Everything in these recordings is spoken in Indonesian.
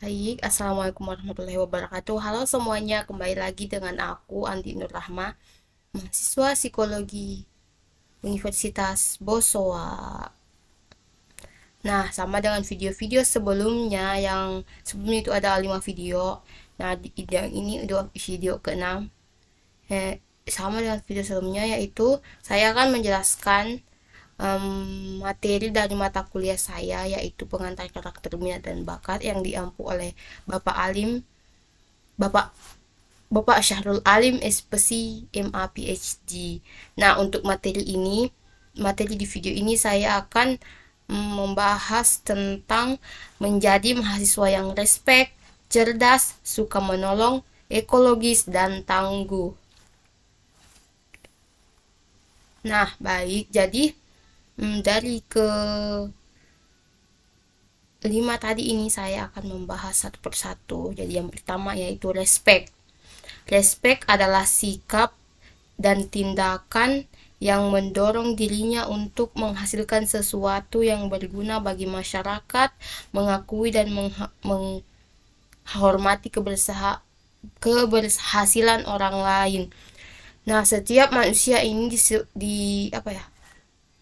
Baik, Assalamualaikum warahmatullahi wabarakatuh. Halo semuanya, kembali lagi dengan aku, Andi Nur Rahma, mahasiswa psikologi Universitas Bosowa. Nah, sama dengan video-video sebelumnya, yang sebelumnya itu ada 5 video. Nah, yang ini udah video ke-6. Sama dengan video sebelumnya, yaitu saya akan menjelaskan materi dari mata kuliah saya, yaitu pengantar karakter minat dan bakat yang diampu oleh Bapak Alim, Bapak Bapak Syahrul Alim SPSI MA PhD. Nah, untuk materi di video ini saya akan membahas tentang menjadi mahasiswa yang respek, cerdas, suka menolong, ekologis, dan tangguh. Nah, baik. Jadi, dari ke 5 tadi ini saya akan membahas satu persatu. Jadi yang pertama yaitu respect. Respect adalah sikap dan tindakan yang mendorong dirinya untuk menghasilkan sesuatu yang berguna bagi masyarakat, mengakui dan menghormati keberhasilan orang lain. Nah, setiap manusia ini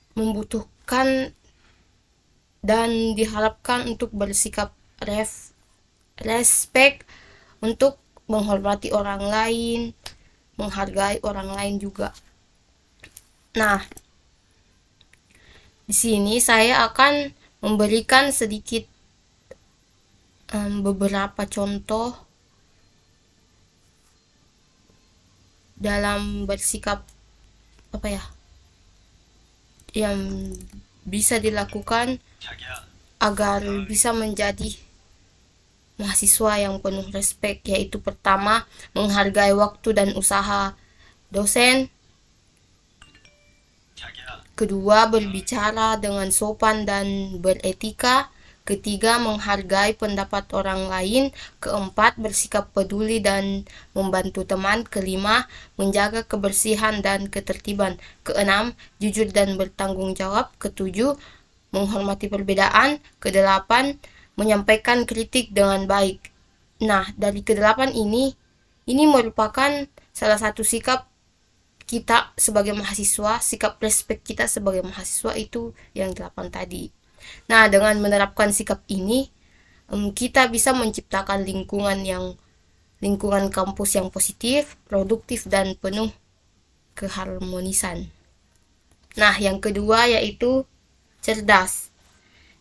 membutuhkan dan diharapkan untuk bersikap respect, untuk menghormati orang lain, menghargai orang lain juga. Nah, di sini saya akan memberikan sedikit beberapa contoh dalam bersikap yang bisa dilakukan agar bisa menjadi mahasiswa yang penuh respek, yaitu pertama, menghargai waktu dan usaha dosen. Kedua, berbicara dengan sopan dan beretika. Ketiga, menghargai pendapat orang lain. Keempat, bersikap peduli dan membantu teman. Kelima, menjaga kebersihan dan ketertiban. Keenam, jujur dan bertanggung jawab. Ketujuh, menghormati perbedaan. Kedelapan, menyampaikan kritik dengan baik. Nah, dari kedelapan ini merupakan salah satu sikap kita sebagai mahasiswa, sikap respek kita sebagai mahasiswa itu yang 8 tadi. Nah, dengan menerapkan sikap ini, kita bisa menciptakan lingkungan kampus yang positif, produktif, dan penuh keharmonisan. Nah, yang kedua yaitu cerdas.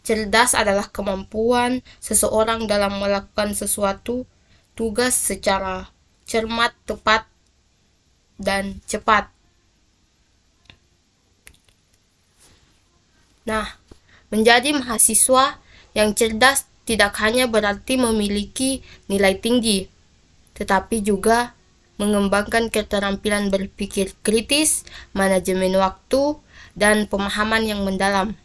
Cerdas adalah kemampuan seseorang dalam melakukan sesuatu tugas secara cermat, tepat, dan cepat. Nah, menjadi mahasiswa yang cerdas tidak hanya berarti memiliki nilai tinggi, tetapi juga mengembangkan keterampilan berpikir kritis, manajemen waktu, dan pemahaman yang mendalam.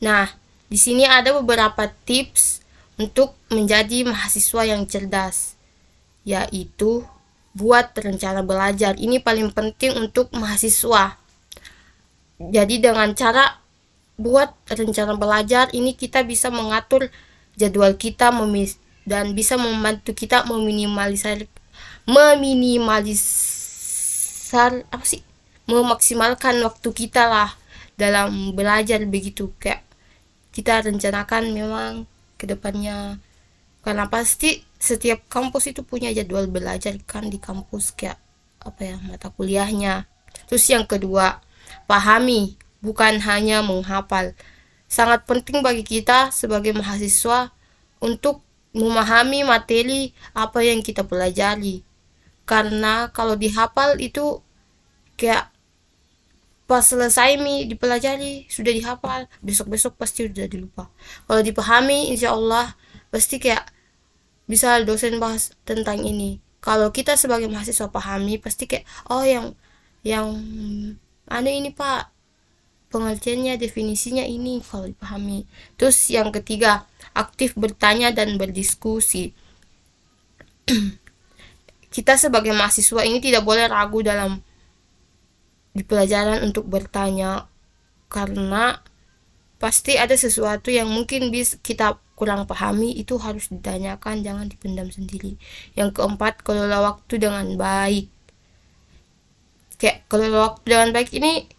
Nah, di sini ada beberapa tips untuk menjadi mahasiswa yang cerdas, yaitu buat rencana belajar. Ini paling penting untuk mahasiswa. Jadi dengan cara buat rencana belajar ini kita bisa mengatur jadwal kita dan bisa membantu kita memaksimalkan waktu kita lah dalam belajar begitu. Kayak kita rencanakan memang kedepannya, karena pasti setiap kampus itu punya jadwal belajar kan di kampus, kayak mata kuliahnya. Terus yang kedua, pahami, bukan hanya menghafal. Sangat penting bagi kita sebagai mahasiswa untuk memahami materi apa yang kita pelajari. Karena kalau dihafal itu kayak pas selesai dipelajari sudah dihafal, besok-besok pasti udah dilupa. Kalau dipahami, insya Allah pasti kayak bisa dosen bahas tentang ini. Kalau kita sebagai mahasiswa pahami, pasti kayak yang ini Pak, pengertiannya, definisinya ini kalau dipahami. Terus yang ketiga, aktif bertanya dan berdiskusi. Kita sebagai mahasiswa ini tidak boleh ragu dalam di pelajaran untuk bertanya, karena pasti ada sesuatu yang mungkin bisa kita kurang pahami itu harus ditanyakan, jangan dipendam sendiri. Yang keempat, kelola waktu dengan baik. Kayak kelola waktu dengan baik ini,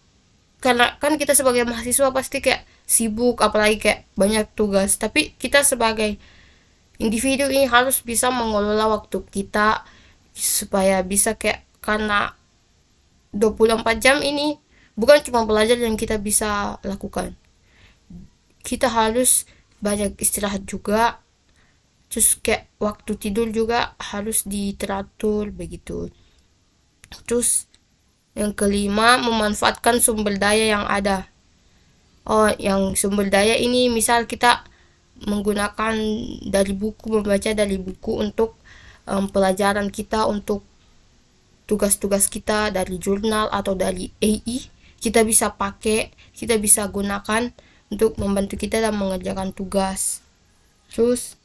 karena kan kita sebagai mahasiswa pasti kayak sibuk, apalagi kayak banyak tugas, tapi kita sebagai individu ini harus bisa mengelola waktu kita supaya bisa kayak, karena 24 jam ini bukan cuma belajar yang kita bisa lakukan, kita harus banyak istirahat juga, terus kayak waktu tidur juga harus diteratur begitu. Terus yang kelima, memanfaatkan sumber daya yang ada. Yang sumber daya ini misal kita menggunakan dari buku, membaca dari buku untuk pelajaran kita, untuk tugas-tugas kita dari jurnal atau dari AI, kita bisa pakai, kita bisa gunakan untuk membantu kita dalam mengerjakan tugas. Terus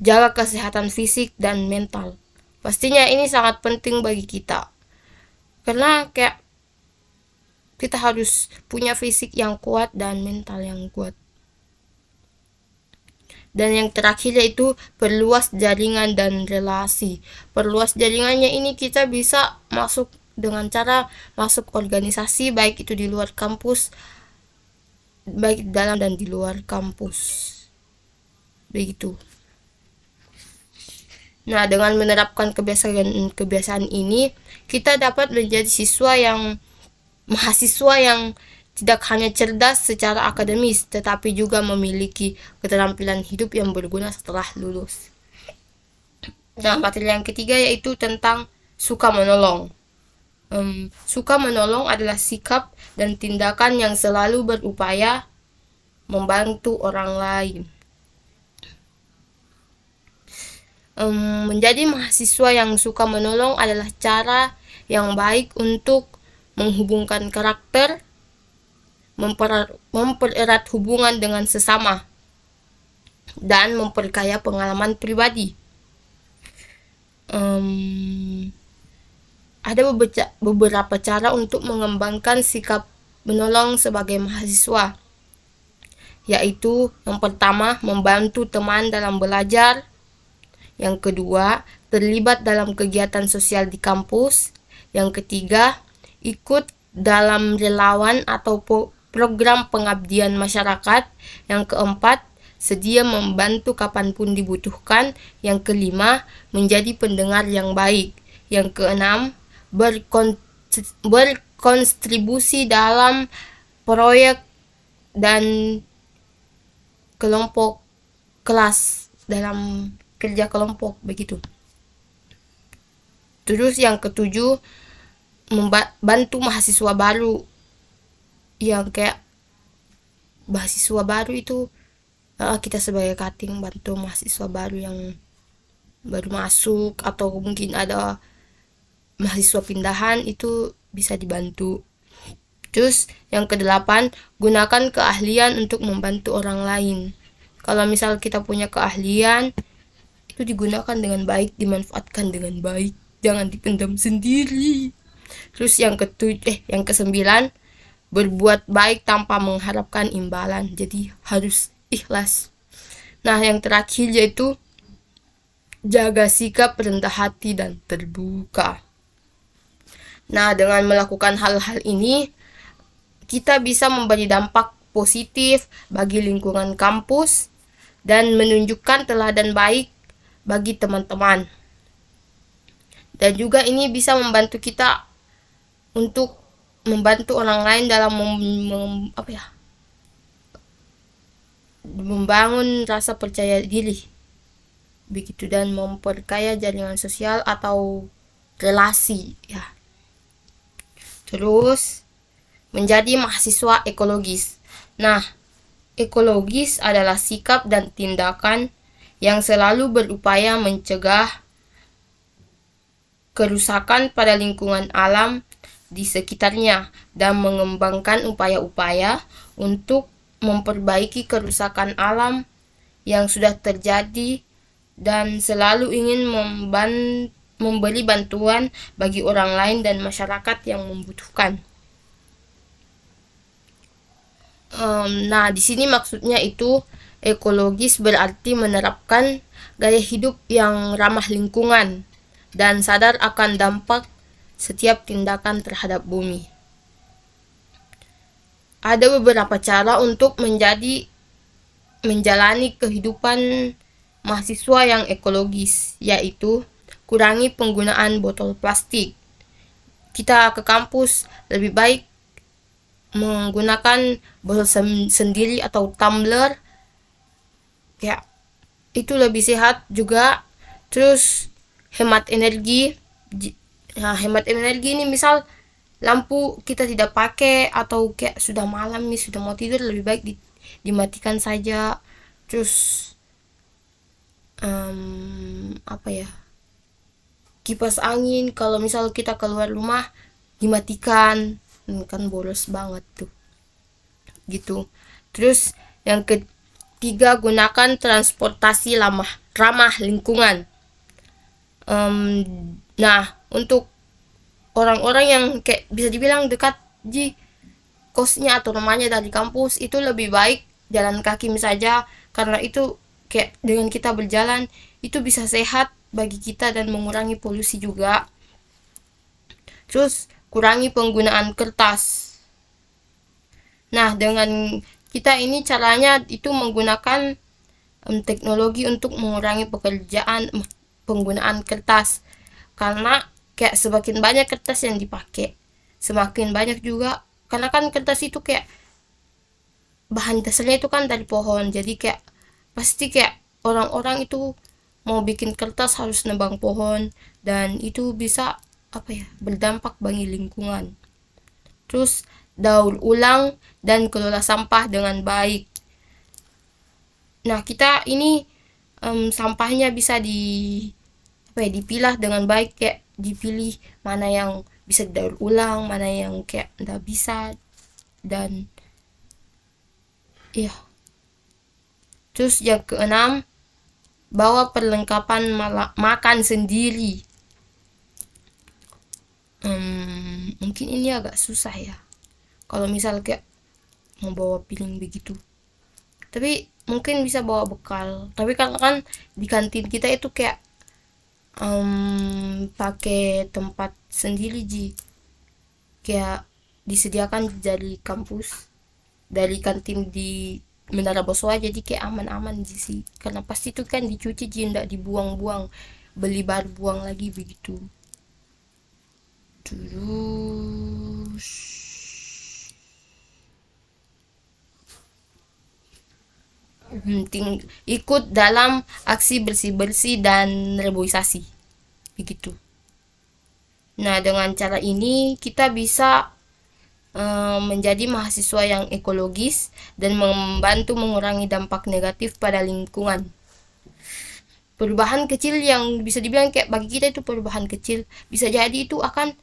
jaga kesehatan fisik dan mental. Pastinya ini sangat penting bagi kita, karena kayak kita harus punya fisik yang kuat dan mental yang kuat. Dan yang terakhir yaitu perluas jaringan dan relasi. Perluas jaringannya ini kita bisa masuk dengan cara masuk organisasi, baik itu di luar kampus, baik dalam dan di luar kampus. Begitu. Nah, dengan menerapkan kebiasaan ini, kita dapat menjadi mahasiswa yang tidak hanya cerdas secara akademis, tetapi juga memiliki keterampilan hidup yang berguna setelah lulus. Nah, materi yang ketiga yaitu tentang suka menolong. Suka menolong adalah sikap dan tindakan yang selalu berupaya membantu orang lain. Menjadi mahasiswa yang suka menolong adalah cara yang baik untuk menghubungkan karakter, mempererat hubungan dengan sesama, dan memperkaya pengalaman pribadi. Ada beberapa cara untuk mengembangkan sikap menolong sebagai mahasiswa, yaitu yang pertama, membantu teman dalam belajar. Yang kedua, terlibat dalam kegiatan sosial di kampus. Yang ketiga, ikut dalam relawan atau program pengabdian masyarakat. Yang keempat, sedia membantu kapanpun dibutuhkan. Yang kelima, menjadi pendengar yang baik. Yang keenam, berkontribusi dalam proyek dan kelompok kelas, dalam kerja kelompok begitu. Terus yang ketujuh, membantu mahasiswa baru. Yang kayak mahasiswa baru itu kita sebagai cutting bantu mahasiswa baru yang baru masuk, atau mungkin ada mahasiswa pindahan, itu bisa dibantu. Terus yang kedelapan, gunakan keahlian untuk membantu orang lain. Kalau misal kita punya keahlian, itu digunakan dengan baik, dimanfaatkan dengan baik, jangan dipendam sendiri. Terus yang kesembilan, berbuat baik tanpa mengharapkan imbalan, jadi harus ikhlas. Nah, yang terakhir yaitu jaga sikap rendah hati dan terbuka. Nah, dengan melakukan hal-hal ini, kita bisa memberi dampak positif bagi lingkungan kampus dan menunjukkan teladan baik bagi teman-teman. Dan juga ini bisa membantu kita untuk membantu orang lain dalam membangun rasa percaya diri begitu, dan memperkaya jaringan sosial atau relasi ya. Terus menjadi mahasiswa ekologis. Nah, ekologis adalah sikap dan tindakan yang selalu berupaya mencegah kerusakan pada lingkungan alam di sekitarnya dan mengembangkan upaya-upaya untuk memperbaiki kerusakan alam yang sudah terjadi, dan selalu ingin memberi bantuan bagi orang lain dan masyarakat yang membutuhkan. Nah, di sini maksudnya itu ekologis berarti menerapkan gaya hidup yang ramah lingkungan dan sadar akan dampak setiap tindakan terhadap bumi. Ada beberapa cara untuk menjalani kehidupan mahasiswa yang ekologis, yaitu kurangi penggunaan botol plastik. Kita ke kampus lebih baik menggunakan botol sendiri atau tumbler, ya itu lebih sehat juga. Terus hemat energi. Nah, hemat energi ini misal lampu kita tidak pakai atau kayak sudah malam nih, sudah mau tidur, lebih baik dimatikan saja. Terus apa ya, kipas angin kalau misal kita keluar rumah dimatikan, kan boros banget tuh gitu. Terus yang ketiga, gunakan transportasi ramah lingkungan. Nah, untuk orang-orang yang kayak bisa dibilang dekat di kosnya atau rumahnya dari kampus, itu lebih baik jalan kaki saja, karena itu kayak dengan kita berjalan itu bisa sehat bagi kita dan mengurangi polusi juga. Terus kurangi penggunaan kertas. Nah, dengan kita ini caranya itu menggunakan teknologi untuk mengurangi penggunaan kertas, karena kayak semakin banyak kertas yang dipakai, semakin banyak juga, karena kan kertas itu kayak bahan dasarnya itu kan dari pohon, jadi kayak pasti kayak orang-orang itu mau bikin kertas harus nebang pohon, dan itu bisa berdampak bagi lingkungan. Terus daur ulang dan kelola sampah dengan baik. Nah, kita ini sampahnya bisa dipilah dengan baik, kayak dipilih mana yang bisa didaur ulang, mana yang kayak nggak bisa, dan ya. Terus yang keenam, bawa perlengkapan makan sendiri. Mungkin ini agak susah ya kalau misal kayak mau bawa piring begitu, tapi mungkin bisa bawa bekal. Tapi kan di kantin kita itu kayak pakai tempat sendiri kayak disediakan dari kampus, dari kantin di Menara Boswa, jadi kayak aman-aman sih, karena pasti itu kan dicuci nggak dibuang-buang, beli baru buang lagi begitu. Terus ikut dalam aksi bersih-bersih dan reboisasi begitu. Nah, dengan cara ini kita bisa menjadi mahasiswa yang ekologis dan membantu mengurangi dampak negatif pada lingkungan. Perubahan kecil yang bisa dibilang kayak bagi kita itu perubahan kecil, bisa jadi itu akan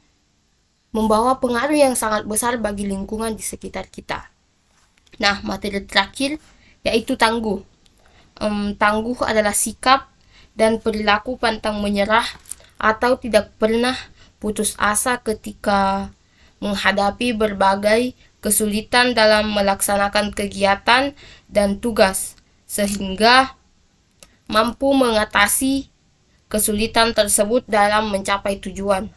membawa pengaruh yang sangat besar bagi lingkungan di sekitar kita. Nah, materi terakhir yaitu tangguh. Tangguh adalah sikap dan perilaku pantang menyerah atau tidak pernah putus asa ketika menghadapi berbagai kesulitan dalam melaksanakan kegiatan dan tugas, sehingga mampu mengatasi kesulitan tersebut dalam mencapai tujuan.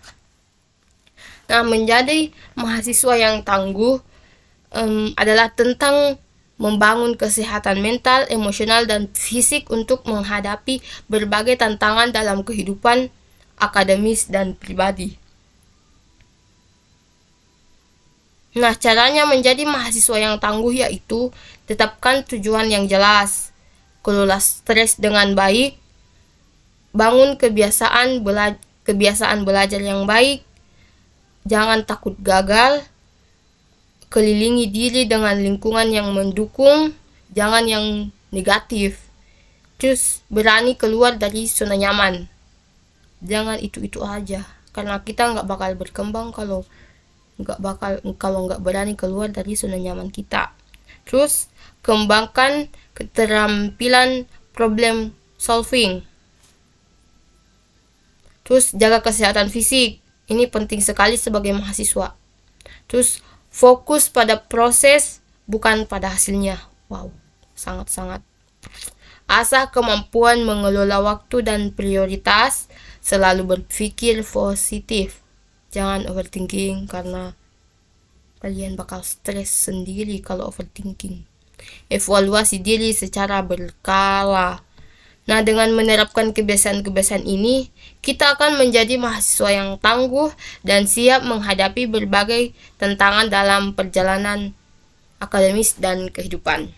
Nah, menjadi mahasiswa yang tangguh adalah tentang membangun kesehatan mental, emosional, dan fisik untuk menghadapi berbagai tantangan dalam kehidupan akademis dan pribadi. Nah, caranya menjadi mahasiswa yang tangguh yaitu tetapkan tujuan yang jelas, kelola stres dengan baik, bangun kebiasaan belajar yang baik, jangan takut gagal, kelilingi diri dengan lingkungan yang mendukung, jangan yang negatif. Terus berani keluar dari zona nyaman, jangan itu aja, karena kita nggak bakal berkembang kalau nggak berani keluar dari zona nyaman kita. Terus kembangkan keterampilan problem solving. Terus jaga kesehatan fisik, ini penting sekali sebagai mahasiswa. Terus fokus pada proses, bukan pada hasilnya. Wow, sangat-sangat. Asah kemampuan mengelola waktu dan prioritas, selalu berpikir positif. Jangan overthinking karena kalian bakal stres sendiri kalau overthinking. Evaluasi diri secara berkala. Nah, dengan menerapkan kebiasaan-kebiasaan ini, kita akan menjadi mahasiswa yang tangguh dan siap menghadapi berbagai tantangan dalam perjalanan akademis dan kehidupan.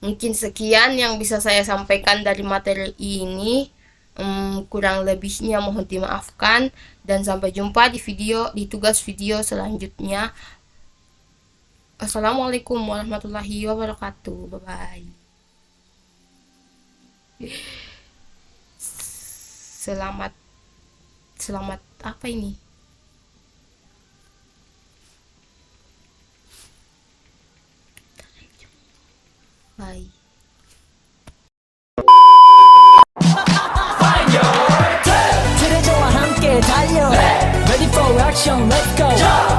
Mungkin sekian yang bisa saya sampaikan dari materi ini. Kurang lebihnya mohon dimaafkan, dan sampai jumpa di tugas video selanjutnya. Assalamualaikum warahmatullahi wabarakatuh. Bye bye. Selamat apa ini? Bye. 트레저와 함께 달려 Ready for action, let's go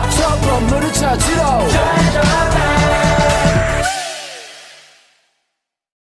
트러블 물을 쳐주러